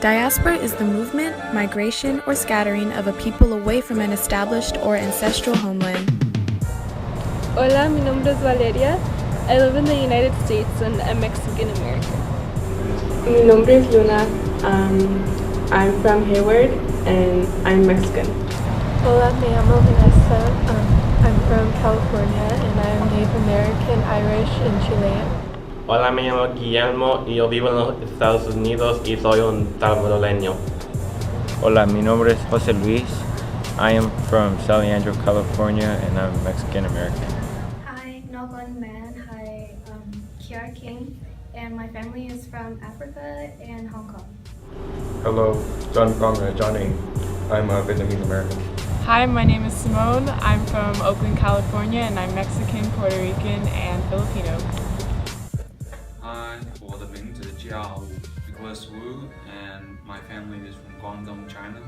Diaspora is the movement, migration, or scattering of a people away from an established or ancestral homeland. Hola, mi nombre es Valeria. I live in the United States and I'm Mexican American. Mi nombre es Luna. I'm from Hayward and I'm Mexican. Hola, me llamo Vanessa. I'm from California and I'm Native American, Irish, and Chilean. Hola, me llamo Guillermo y yo vivo en los Estados Unidos y soy un salvadoreño. Hola, mi nombre es Jose Luis. I am from San Leandro, California, and I'm Mexican American. Hi, Nolan Man. Hi, Kiara King, and my family is from Africa and Hong Kong. Hello, John Conrad, Johnny. I'm a Vietnamese American. Hi, my name is Simone. I'm from Oakland, California, and I'm Mexican, Puerto Rican, and Filipino. Hi, 我的名字叫 Nicholas Wu, and my family is from Guangdong, China.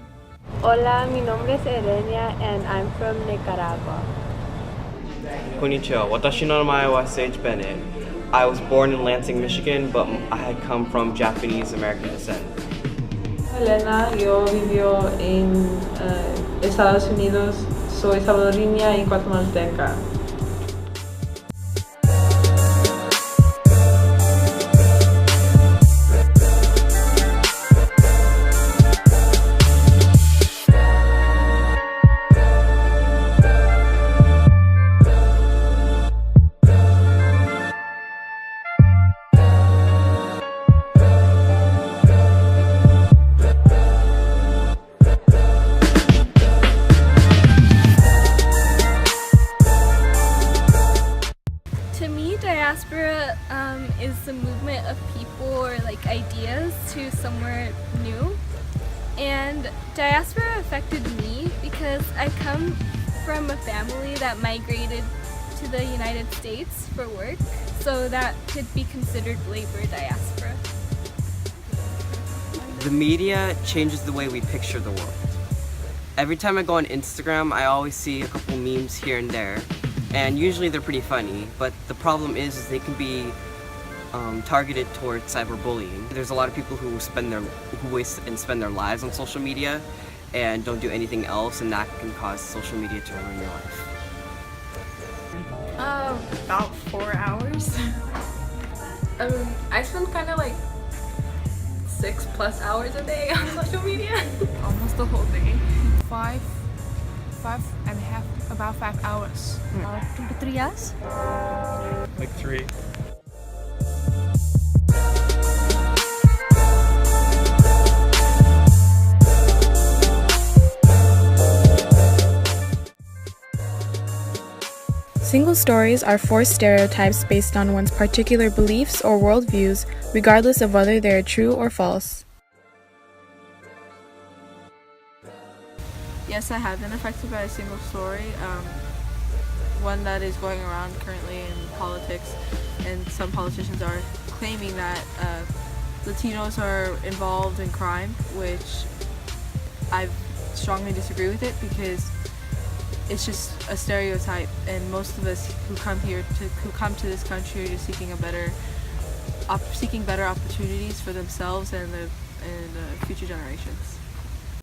Hola, mi nombre es Erenia and I'm from Nicaragua. Konnichiwa, watashi no namae wa Sage Bennett. I was born in Lansing, Michigan, but I had come from Japanese American descent. Elena, yo vivo en Estados Unidos, soy salvadoreña y guatemalteca. To me, diaspora is the movement of people or like ideas to somewhere new. And diaspora affected me because I come from a family that migrated to the United States for work, so that could be considered labor diaspora. The media changes the way we picture the world. Every time I go on Instagram, I always see a couple memes here and there, and usually they're pretty funny, but the problem is they can be targeted towards cyberbullying. There's a lot of people who waste and spend their lives on social media and don't do anything else, and that can cause social media to ruin your life. About 4 hours. I spend kind of like 6+ hours a day on social media. Almost the whole day. Five and a half, about 5 hours. 2 to 3 hours? Like 3. Single stories are forced stereotypes based on one's particular beliefs or worldviews, regardless of whether they are true or false. Yes, I have been affected by a single story, one that is going around currently in politics, and some politicians are claiming that Latinos are involved in crime, which I strongly disagree with it because it's just a stereotype, and most of us who come to this country are just seeking better opportunities for themselves and the future generations.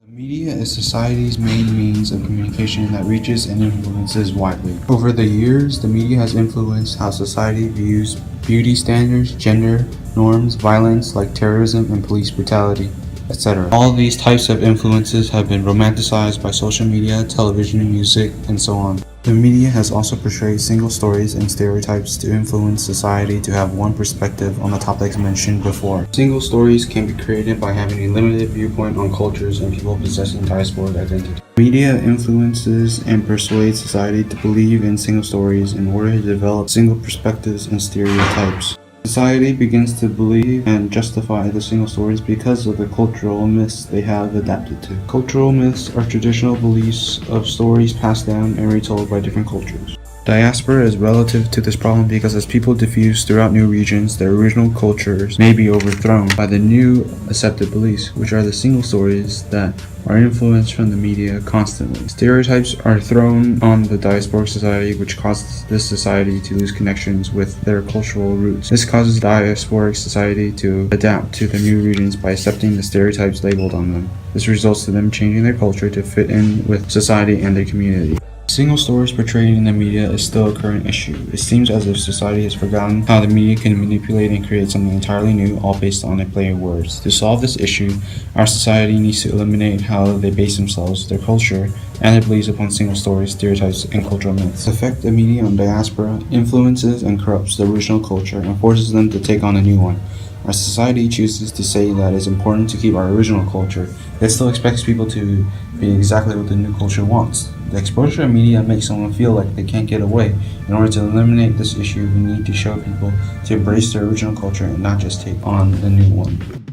The media is society's main means of communication that reaches and influences widely. Over the years, the media has influenced how society views beauty standards, gender norms, violence like terrorism and police brutality, etc. All these types of influences have been romanticized by social media, television, music, and so on. The media has also portrayed single stories and stereotypes to influence society to have one perspective on the topics mentioned before. Single stories can be created by having a limited viewpoint on cultures and people possessing diasporic identity. Media influences and persuades society to believe in single stories in order to develop single perspectives and stereotypes. Society begins to believe and justify the single stories because of the cultural myths they have adapted to. Cultural myths are traditional beliefs of stories passed down and retold by different cultures. Diaspora is relative to this problem because as people diffuse throughout new regions, their original cultures may be overthrown by the new accepted beliefs, which are the single stories that are influenced from the media constantly. Stereotypes are thrown on the diasporic society, which causes this society to lose connections with their cultural roots. This causes diasporic society to adapt to the new regions by accepting the stereotypes labeled on them. This results to them changing their culture to fit in with society and their community. Single stories portrayed in the media is still a current issue. It seems as if society has forgotten how the media can manipulate and create something entirely new, all based on a play of words. To solve this issue, our society needs to eliminate how they base themselves, their culture, and their beliefs upon single stories, stereotypes, and cultural myths. The effect of media on diaspora influences and corrupts the original culture and forces them to take on a new one. Our society chooses to say that it's important to keep our original culture, it still expects people to be exactly what the new culture wants. The exposure of media makes someone feel like they can't get away. In order to eliminate this issue, we need to show people to embrace their original culture and not just take on the new one.